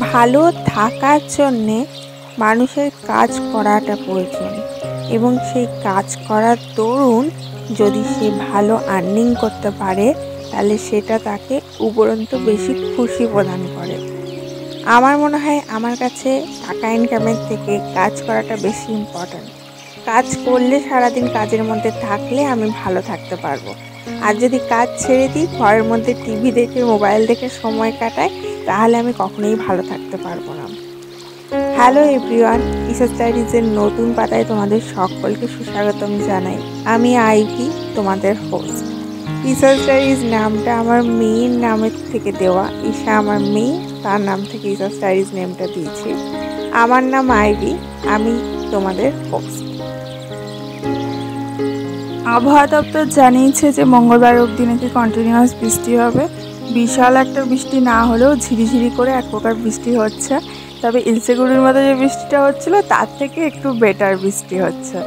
ভালো থাকার জন্যে মানুষের কাজ করাটা প্রয়োজন এবং সেই কাজ করার দরুন যদি সে ভালো আর্নিং করতে পারে তাহলে সেটা তাকে উপরন্তু বেশি খুশি প্রদান করে। আমার মনে হয় আমার কাছে টাকা ইনকামের থেকে কাজ করাটা বেশি ইম্পর্ট্যান্ট। কাজ করলে সারাদিন কাজের মধ্যে থাকলে আমি ভালো থাকতে পারবো, আর যদি কাজ ছেড়ে দিই ঘরের মধ্যে টিভি দেখে মোবাইল দেখে সময় কাটাই তাহলে আমি কখনোই ভালো থাকতে পারবো না। হ্যালো এভরিওয়ান, ইসাস ডায়েরিজের নতুন পাতায় তোমাদের সকলকে সুস্বাগতম জানাই। আমি আইভি, তোমাদের হোস্ট। ইসাস ডায়েরিজ নামটা আমার মেয়ের নামের থেকে দেওয়া। ঈশা আমার মেয়ে, তার নাম থেকে ইসাস ডায়েরিজ নেমটা দিয়েছি। আমার নাম আইভি, আমি তোমাদের হোস্ট। আবহাওয়া দপ্তর জানিয়েছে যে মঙ্গলবার অবধি নাকি কন্টিনিউয়াস বৃষ্টি হবে। বিশাল একটা বৃষ্টি না হলেও ঝিরিঝিরি করে এক প্রকার বৃষ্টি হচ্ছে। তবে ইলশেগুড়ির মতো যে বৃষ্টিটা হচ্ছিল তার থেকে একটু বেটার বৃষ্টি হচ্ছে।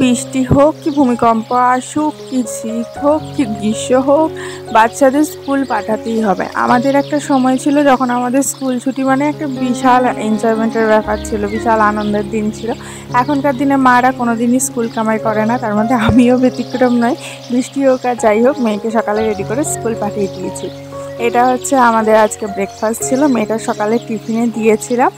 বৃষ্টি হোক কি ভূমিকম্প আসুক কি শীত হোক কি গ্রীষ্ম হোক, বাচ্চাদের স্কুল পাঠাতেই হবে। আমাদের একটা সময় ছিল যখন আমাদের স্কুল ছুটি মানে একটা বিশাল এনজয়মেন্টের ব্যাপার ছিল, বিশাল আনন্দের দিন ছিল। এখনকার দিনে মারা কোনো দিনই স্কুল কামাই করে না, তার মধ্যে আমিও ব্যতিক্রম নয়। বৃষ্টি হোক আর যাই হোক মেয়েকে সকালে রেডি করে স্কুল পাঠিয়ে দিয়েছি। এটা হচ্ছে আমাদের আজকে ব্রেকফাস্ট ছিল। মেয়েটা সকালে টিফিনে দিয়েছিলাম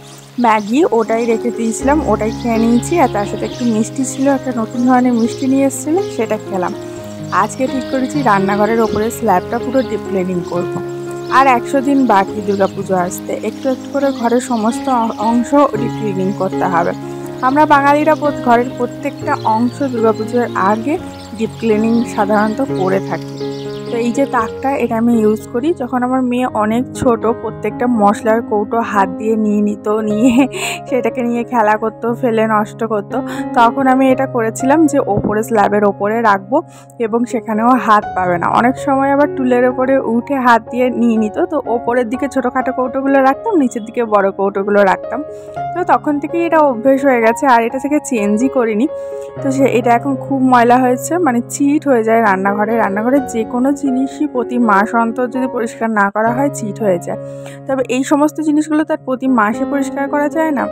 ম্যাগি, ওটাই রেখে দিয়েছিলাম, ওটাই খেয়ে নিয়েছি। আর তার সাথে একটু মিষ্টি ছিল, একটা নতুন ধরনের মিষ্টি নিয়ে এসেছিলো, সেটা খেলাম। আজকে ঠিক করেছি রান্নাঘরের ওপরে স্ল্যাবটা পুরো ডিপ ক্লিনিং করব। আর 100 দিন বাকি দুর্গাপুজো আসতে, একটু একটু করে ঘরের সমস্ত অংশ ডিপ ক্লিনিং করতে হবে। আমরা বাঙালিরা ঘরের প্রত্যেকটা অংশ দুর্গাপুজোর আগে ডিপ ক্লিনিং সাধারণত করে থাকি। তো এই যে তাকটা, এটা আমি ইউজ করি। যখন আমার মেয়ে অনেক ছোট, প্রত্যেকটা মশলার কৌটো হাত দিয়ে নিয়ে নিত, নিয়ে সেটাকে নিয়ে খেলা করতো, ফেলে নষ্ট করতো, তখন আমি এটা করেছিলাম যে ওপরে স্ল্যাবের ওপরে রাখবো এবং সেখানেও হাত পাবে না। অনেক সময় আবার টুলের ওপরে উঠে হাত দিয়ে নিয়ে নিত, তো ওপরের দিকে ছোটোখাটো কৌটোগুলো রাখতাম, নিচের দিকে বড় কৌটোগুলো রাখতাম। তো তখন থেকেই এটা অভ্যেস হয়ে গেছে, আর এটা থেকে চেঞ্জই করিনি। তো এটা এখন খুব ময়লা হয়েছে, মানে চিট হয়ে যায় রান্নাঘরে যে কোনো জিনিসই প্রতি মাস অন্তর যদি পরিষ্কার না করা হয় চিট হয়ে যায়। তবে এই সমস্ত জিনিসগুলো তার প্রতি মাসে পরিষ্কার করা যায় না,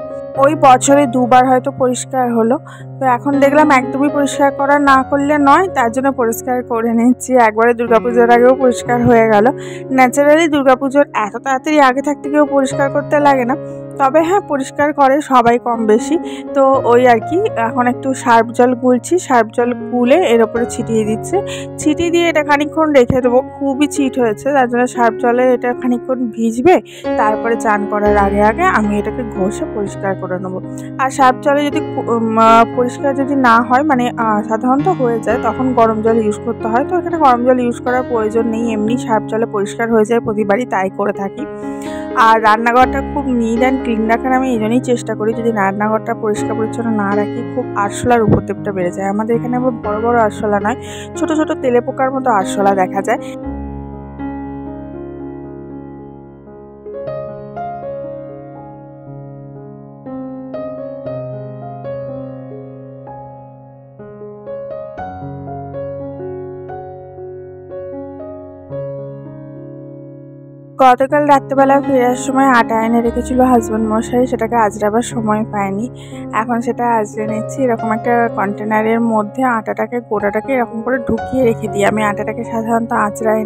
ওই বছরে 2 বার হয়তো পরিষ্কার হলো। তো এখন দেখলাম একদমই পরিষ্কার করা না করলে নয়, তার জন্য পরিষ্কার করে নিচ্ছি। একবারে দুর্গাপুজোর আগেও পরিষ্কার হয়ে গেল। ন্যাচারালি দুর্গাপুজোর এত তাড়াতাড়ি আগে থাকতে কেউ পরিষ্কার করতে লাগে না, তবে হ্যাঁ পরিষ্কার করে সবাই কম বেশি। তো ওই আর কি, এখন একটু সার্ফ জল গুলছি, সার্ফ জল গুলে এর ওপরে ছিটিয়ে দিচ্ছি। ছিটিয়ে দিয়ে এটা খানিকক্ষণ রেখে দেবো, খুবই চিট হয়েছে, তার জন্য সার্ফ জলে এটা খানিকক্ষণ ভিজবে। তারপরে চান করার আগে আগে আমি এটাকে ঘষে পরিষ্কার করে নেবো। আর সার্ফ জলে যদি পরিষ্কার যদি না হয়, মানে সাধারণত হয়ে যায়, তখন গরম জল ইউজ করতে হয়। তো এখানে গরম জল ইউজ করার প্রয়োজন নেই, এমনি সার্ফ জলে পরিষ্কার হয়ে যায় প্রতিবারই, তাই করে থাকি। আর রান্নাঘরটা খুব নিট অ্যান্ড ক্লিন রাখার আমি এই জন্যই চেষ্টা করি। যদি রান্নাঘরটা পরিষ্কার পরিচ্ছন্ন না রাখি খুব আরশোলার উপদ্রবটা বেড়ে যায়। আমাদের এখানে আবার বড় বড় আরশোলা নয়, ছোট ছোট তেলে পোকার মতো আরশোলা দেখা যায়। গতকাল রাত্রেবেলা ফেরার সময় আটা এনে রেখেছিল হাজব্যান্ড মশাই, সেটাকে আজরাবার সময় পায়নি। এখন সেটা আজরে নিচ্ছি। এরকম একটা কন্টেনারের মধ্যে আটাটাকে গোটাটাকে এরকম করে ঢুকিয়ে রেখে দিই। আমি আটাটাকে সাধারণত আজরাই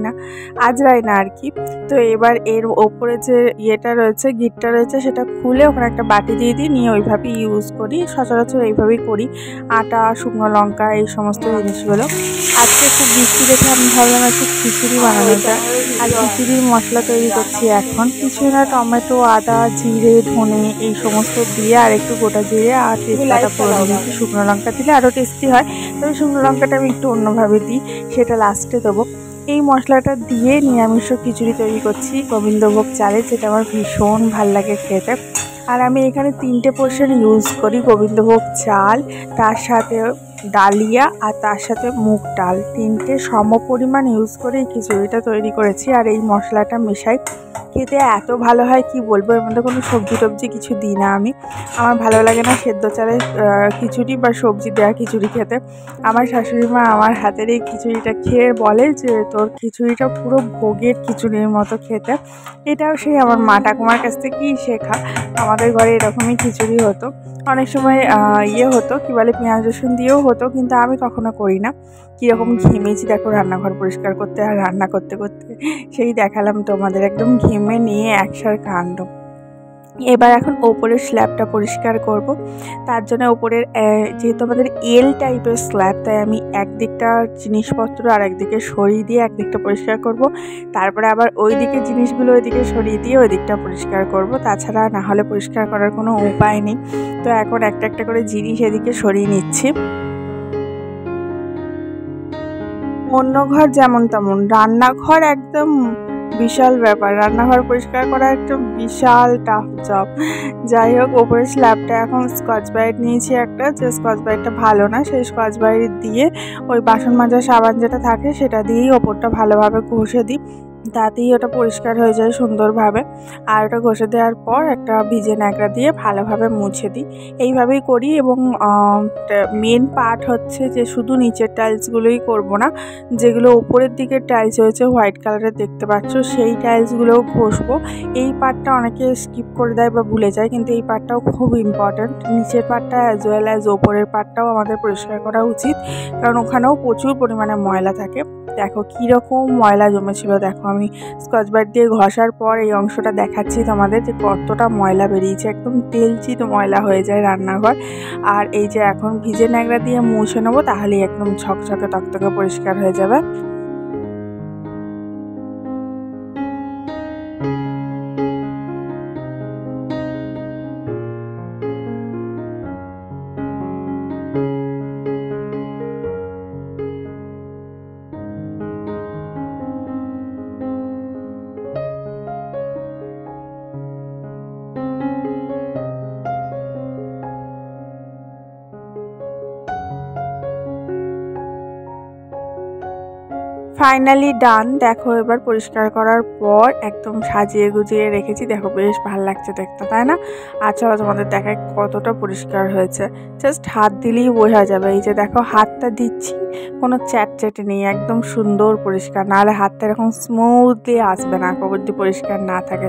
না আর কি। তো এবার এর ওপরে যে ইয়েটা রয়েছে, গিটটা রয়েছে, সেটা খুলে ওখানে একটা বাটি দিয়ে দিই, নিয়ে ওইভাবেই ইউজ করি। সচরাচর এইভাবেই করি, আটা, শুকনো লঙ্কা, এই সমস্ত জিনিসগুলো। আজকে খুব বৃষ্টি দেখে আমি ভাবলাম একটু খিচুড়ি বানানোটা। আর খিচুড়ির মশলা তৈরি করছি এখন। কিছু না, টমেটো, আদা, জিরে, ধনে এই সমস্ত দিয়ে, আর একটু গোটা জিরে আর তেজপাতা ফোড়ন দিয়েছি। শুকনো লঙ্কা দিলে আরও টেস্টি হয়, তবে শুকনো লঙ্কাটা আমি একটু অন্যভাবে দিই, সেটা লাস্টে দেবো। এই মশলাটা দিয়ে নিরামিষ খিচুড়ি তৈরি করছি গোবিন্দভোগ চালে, যেটা আমার ভীষণ ভাল লাগে খেতে। আর আমি এখানে 3টে পোর্শন ইউজ করি, গোবিন্দভোগ চাল, তার সাথে ডালিয়া আর তার সাথে মুগ ডাল, 3টে সম পরিমাণ ইউজ করে এই খিচুড়িটা তৈরি করেছি। আর এই মশলাটা মেশাই, খেতে এত ভালো হয় কি বলবো। এর মধ্যে কোনো সবজি টবজি কিছু দিই না আমি, আমার ভালো লাগে না সেদ্ধ চালের খিচুড়ি বা সবজি দেওয়া খিচুড়ি খেতে। আমার শাশুড়ি মা আমার হাতের এই খিচুড়িটা খেয়ে বলে যে তোর খিচুড়িটা পুরো ভোগের খিচুড়ির মতো খেতে। এটাও সেই আমার মা ঠাকুমার কাছ থেকেই শেখা। আমাদের ঘরে এরকমই খিচুড়ি হতো, অনেক সময় হতো কি বলে পেঁয়াজ রসুন দিয়েও হতো, কিন্তু আমি কখনো করি না। কীরকম ঘেমেছি দেখো রান্নাঘর পরিষ্কার করতে আর রান্না করতে করতে, সেই দেখালাম তোমাদের, একদম ঘেমে নিয়ে একসার কাণ্ড। এবার এখন ওপরের স্ল্যাবটা পরিষ্কার করব। তার জন্য ওপরের যেহেতু আমাদের এল টাইপের স্ল্যাব, তাই আমি একদিকটা জিনিসপত্র আর একদিকে সরিয়ে দিয়ে একদিকটা পরিষ্কার করব, তারপরে আবার ওই দিকে জিনিসগুলো ওইদিকে সরিয়ে দিয়ে ওই দিকটা পরিষ্কার করব। তাছাড়া না হলে পরিষ্কার করার কোনো উপায় নেই। তো এখন একটা একটা করে জিনিস এদিকে সরিয়ে নিচ্ছি। অন্য ঘর যেমন তেমন, রান্নাঘর একদম বিশাল ব্যাপার। রান্নাঘর পরিষ্কার করা একটা বিশাল টাফ জব। যাই হোক, ওপরের স্ল্যাবটা এখন স্কচ ব্রাইট নিয়েছি একটা, যে স্কচ ব্রাইটটা ভালো না, সেই স্কচ ব্রাইট দিয়ে ওই বাসন মাজার সাবান যেটা থাকে সেটা দিয়েই ওপরটা ভালোভাবে ঘষে দিই, তাতেই ওটা পরিষ্কার হয়ে যায় সুন্দরভাবে। আর ওটা ঘষে দেওয়ার পর একটা ভিজে ন্যাকড়া দিয়ে ভালোভাবে মুছে দিই, এইভাবেই করি। এবং মেন পার্ট হচ্ছে যে শুধু নিচের টাইলসগুলোই করব না, যেগুলো উপরের দিকের টাইলস হয়েছে হোয়াইট কালারের দেখতে পাচ্ছ, সেই টাইলসগুলোও ঘষবো। এই পার্টটা অনেকে স্কিপ করে দেয় বা ভুলে যায়, কিন্তু এই পার্টটাও খুব ইম্পর্ট্যান্ট। নিচের পার্টটা অ্যাজ ওয়েল অ্যাজ ওপরের পার্টটাও আমাদের পরিষ্কার করা উচিত, কারণ ওখানেও প্রচুর পরিমাণে ময়লা থাকে। দেখো কীরকম ময়লা জমেছিল, দেখো আমি স্কচ ব্রাইট দিয়ে ঘষার পর এই অংশটা দেখাচ্ছি তোমাদের যে কতটা ময়লা বেরিয়েছে, একদম তেলচিত ময়লা হয়ে যায় রান্নাঘর। আর এই যে এখন ভিজে ন্যাকড়া দিয়ে মুছে নেবো, তাহলেই একদম ঝকঝকে তকতকে পরিষ্কার হয়ে যাবে। ফাইনালি ডান। দেখো এবার পরিষ্কার করার পর একদম সাজিয়ে গুজিয়ে রেখেছি, দেখো বেশ ভালো লাগছে দেখতে, তাই না? আর চলো তোমাদের দেখায় কতটা পরিষ্কার হয়েছে, জাস্ট হাত দিলেই বোঝা যাবে। এই যে দেখো হাতটা দিচ্ছি, কোনো চ্যাটচ্যাটে নেই, একদম সুন্দর পরিষ্কার, নাহলে হাতটা এরকম স্মুথলি আসবে না কবরটি পরিষ্কার না থাকে।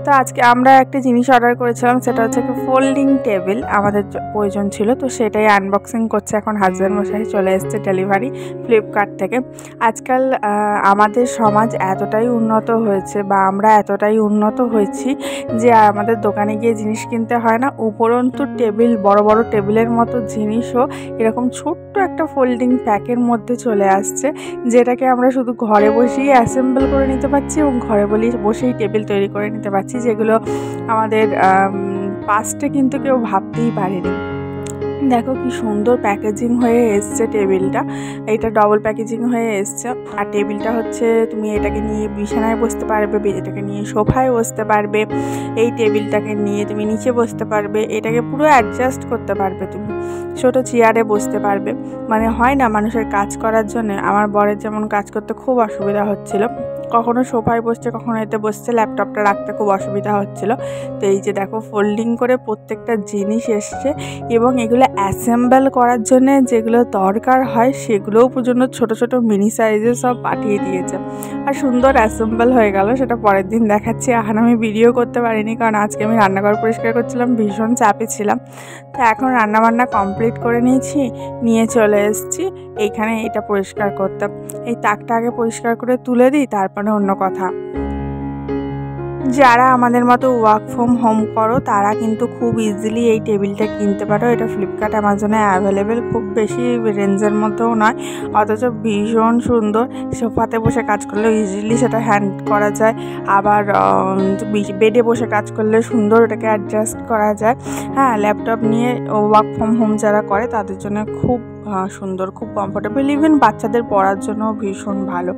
তো আজকে আমরা একটা জিনিস অর্ডার করেছিলাম, সেটা হচ্ছে একটা ফোল্ডিং টেবিল, আমাদের প্রয়োজন ছিল, তো সেটাই আনবক্সিং করছে এখন হাজব্যান্ড মশাই, চলে এসছে ডেলিভারি ফ্লিপকার্ট থেকে। আজকাল আমাদের সমাজ এতটাই উন্নত হয়েছে বা আমরা এতটাই উন্নত হয়েছি যে আমাদের দোকানে গিয়ে জিনিস কিনতে হয় না, উপরন্তু টেবিল, বড় বড় টেবিলের মতো জিনিসও এরকম ছোট্ট একটা ফোল্ডিং প্যাকের মধ্যে চলে আসছে, যেটাকে আমরা শুধু ঘরে বসেই অ্যাসেম্বল করে নিতে পারছি এবং ঘরে বসেই টেবিল তৈরি করে নিতে পারছি, যেগুলো আমাদের পাস্টে কিন্তু কেউ ভাবতেই পারেনি। দেখো কি সুন্দর প্যাকেজিং হয়ে এসছে টেবিলটা, এটা ডবল প্যাকেজিং হয়ে এসছে। আর টেবিলটা হচ্ছে তুমি এটাকে নিয়ে বিছানায় বসতে পারবে, এটাকে নিয়ে সোফায় বসতে পারবে, এই টেবিলটাকে নিয়ে তুমি নিচে বসতে পারবে, এটাকে পুরো অ্যাডজাস্ট করতে পারবে, তুমি ছোটো চেয়ারে বসতে পারবে। মানে হয় না মানুষের কাজ করার জন্য, আমার বরের যেমন কাজ করতে খুব অসুবিধা হচ্ছিল, কখনো সোফায় বসছে কখনো এতে বসছে, ল্যাপটপটা রাখতে খুব অসুবিধা হচ্ছিল। তো এই যে দেখো ফোল্ডিং করে প্রত্যেকটা জিনিস এসছে, এবং এগুলো অ্যাসেম্বল করার জন্য যেগুলো দরকার হয় সেগুলোও পর্যন্ত ছোট ছোট মিনি সাইজে সব পাঠিয়ে দিয়েছে। আর সুন্দর অ্যাসেম্বল হয়ে গেল, সেটা পরের দিন দেখাচ্ছি। এখন আমি ভিডিও করতে পারিনি, কারণ আজকে আমি রান্নাঘর পরিষ্কার করছিলাম, ভীষণ চাপে ছিলাম। তো এখন রান্নাবান্না কমপ্লিট করে নিয়ে চলে এসেছি এইখানে এটা পরিষ্কার করতে। এই তাকটা আগে পরিষ্কার করে তুলে দিই, তারপরে অন্য কথা। যারা আমাদের মতো ওয়ার্ক ফ্রম হোম করো তারা কিন্তু খুব ইজিলি এই টেবিলটা কিনতে পারো। এটা ফ্লিপকার্ট অ্যামাজনে অ্যাভেলেবেল, খুব বেশি রেঞ্জের মধ্যেও নয়, অথচ ভীষণ সুন্দর। সোফাতে বসে কাজ করলেও ইজিলি সেটা হ্যান্ড করা যায়, আবার বেডে বসে কাজ করলে সুন্দর ওটাকে অ্যাডজাস্ট করা যায়। হ্যাঁ, ল্যাপটপ নিয়ে ওয়ার্ক ফ্রম হোম যারা করে তাদের জন্য খুব সুন্দর, খুব কমফোর্টেবল, ইভেন বাচ্চাদের পরার জন্য ভীষণ ভালো।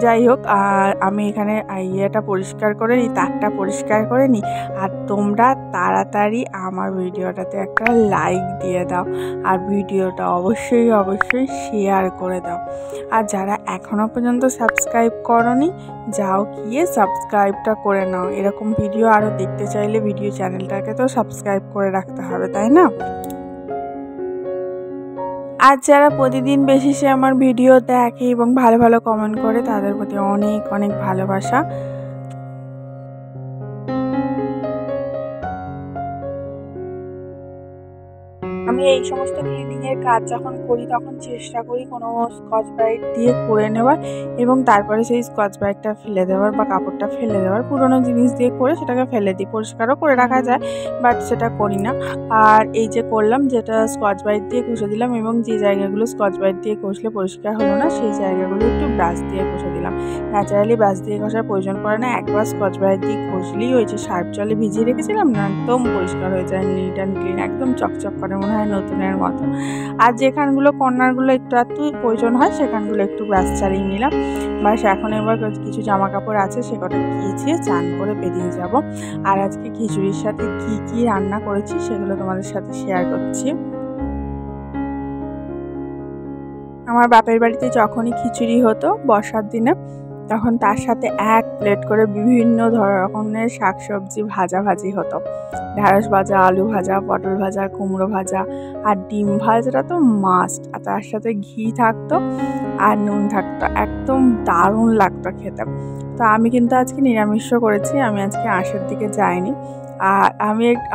যাই হোক, আর আমি এখানে ইয়েটা পরিষ্কার করে নিই, তারটা পরিষ্কার করে নিই। আর তোমরা তাড়াতাড়ি আমার ভিডিওটাতে একটা লাইক দিয়ে দাও, আর ভিডিওটা অবশ্যই শেয়ার করে দাও। আর যারা এখনও পর্যন্ত সাবস্ক্রাইব করোনি, যাও গিয়ে সাবস্ক্রাইবটা করে নাও। এরকম ভিডিও আরও দেখতে চাইলে ভিডিও চ্যানেলটাকে তো সাবস্ক্রাইব করে রাখতে হবে, তাই না? আর যারা প্রতিদিন বেসিসে আমার ভিডিও দেখে এবং ভালো ভালো কমেন্ট করে, তাদের প্রতি অনেক অনেক ভালোবাসা। আমি এই সমস্ত ক্লিনিংয়ের কাজ যখন করি তখন চেষ্টা করি কোনো স্কচ ব্রাইট দিয়ে করে নেওয়ার, এবং তারপরে সেই স্কচ ব্রাইটটা ফেলে দেওয়ার বা কাপড়টা ফেলে দেওয়ার। পুরোনো জিনিস দিয়ে করে সেটাকে ফেলে দিই, পরিষ্কারও করে রাখা যায়, বাট সেটা করি না। আর এই যে করলাম, যেটা স্কচ ব্রাইট দিয়ে ঘষে দিলাম, এবং যে জায়গাগুলো স্কচ ব্রাইট দিয়ে ঘষলে পরিষ্কার হলো না সেই জায়গাগুলো একটু ব্রাশ দিয়ে ঘষে দিলাম। ন্যাচারালি ব্রাশ দিয়ে ঘষার প্রয়োজন পড়ে না, একবার স্কচ ব্রাইট দিয়ে ঘষলেই ওই যে সার্ফ জলে ভিজিয়ে রেখেছিলাম না, একদম পরিষ্কার হয়ে যায়, নিট অ্যান্ড ক্লিন, একদম চকচক করে, মনে হয় নতুনের মতো। আর যেখানগুলো কর্নারগুলো একটু প্রয়োজন হয় সেখানগুলো একটু ব্রাশ চালিয়ে নিলাম। বাস, এখন এবার কিছু জামা কাপড় আছে সে কটা গিয়েছে, চান করে বেরিয়ে যাব। আর আজকে খিচুড়ির সাথে কি রান্না করেছি সেগুলো তোমাদের সাথে শেয়ার করছি। আমার বাপের বাড়িতে যখনই খিচুড়ি হতো বর্ষার দিনে, তখন তার সাথে 1 প্লেট করে বিভিন্ন ধরনের শাকসবজি ভাজি হতো। ঢ্যাঁড়স ভাজা, আলু ভাজা, পটল ভাজা, কুমড়ো ভাজা, আর ডিম ভাজাটা তো মাস্ট। আর তার সাথে ঘি থাকতো আর নুন থাকতো, একদম দারুণ লাগতো খেতে। তো আমি কিন্তু আজকে নিরামিষও করেছি, আমি আজকে আঁশের দিকে যাইনি। আর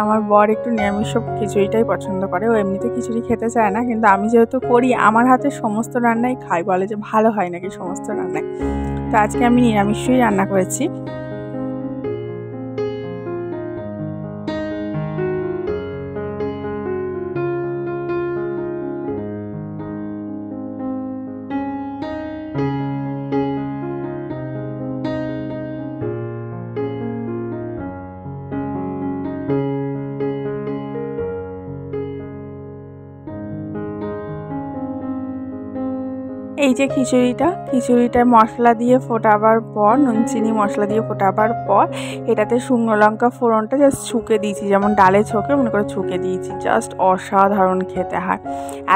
আমার বর একটু নিরামিষ খিচুড়িটাই পছন্দ করে, ও এমনিতে খিচুড়ি খেতে চায় না, কিন্তু আমি যেহেতু করি আমার হাতে সমস্ত রান্নাই খাই, বলে যে ভালো হয় নাকি সমস্ত রান্নায়। তো আজকে আমি নিরামিষই রান্না করেছি। এই যে খিচুড়িটা মশলা দিয়ে ফোটাবার পর, নুন চিনি মশলা দিয়ে ফোটাবার পর, এটাতে শুকনো লঙ্কা ফোড়নটা জাস্ট ছুঁকে দিয়েছি, যেমন ডালে ছোকে মনে করে ছুঁকে দিয়েছি। জাস্ট অসাধারণ খেতে হয়,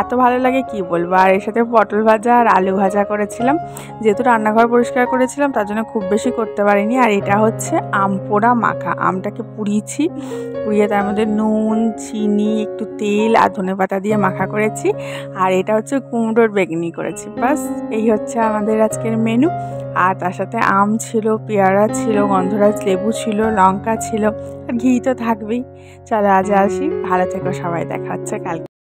এত ভালো লাগে কি বলবো। আর এর সাথে পটল ভাজা আর আলু ভাজা করেছিলাম। যেহেতু রান্নাঘর পরিষ্কার করেছিলাম তার জন্য খুব বেশি করতে পারিনি। আর এটা হচ্ছে আম পোড়া মাখা, আমটাকে পুড়িয়ে তার মধ্যে নুন, চিনি, একটু তেল আর ধনেপাতা দিয়ে মাখা করেছি। আর এটা হচ্ছে কুমড়োর বেগনি করেছি। বাস, এই হচ্ছে আমাদের আজকের মেনু। আর তার সাথে আম ছিল, পেয়ারা ছিল, গন্ধরাজ লেবু ছিল, লঙ্কা ছিল, আর ঘি তো থাকবেই। চলো আজ আসি, ভালো থেকো সবাই, দেখা হচ্ছে কালকে।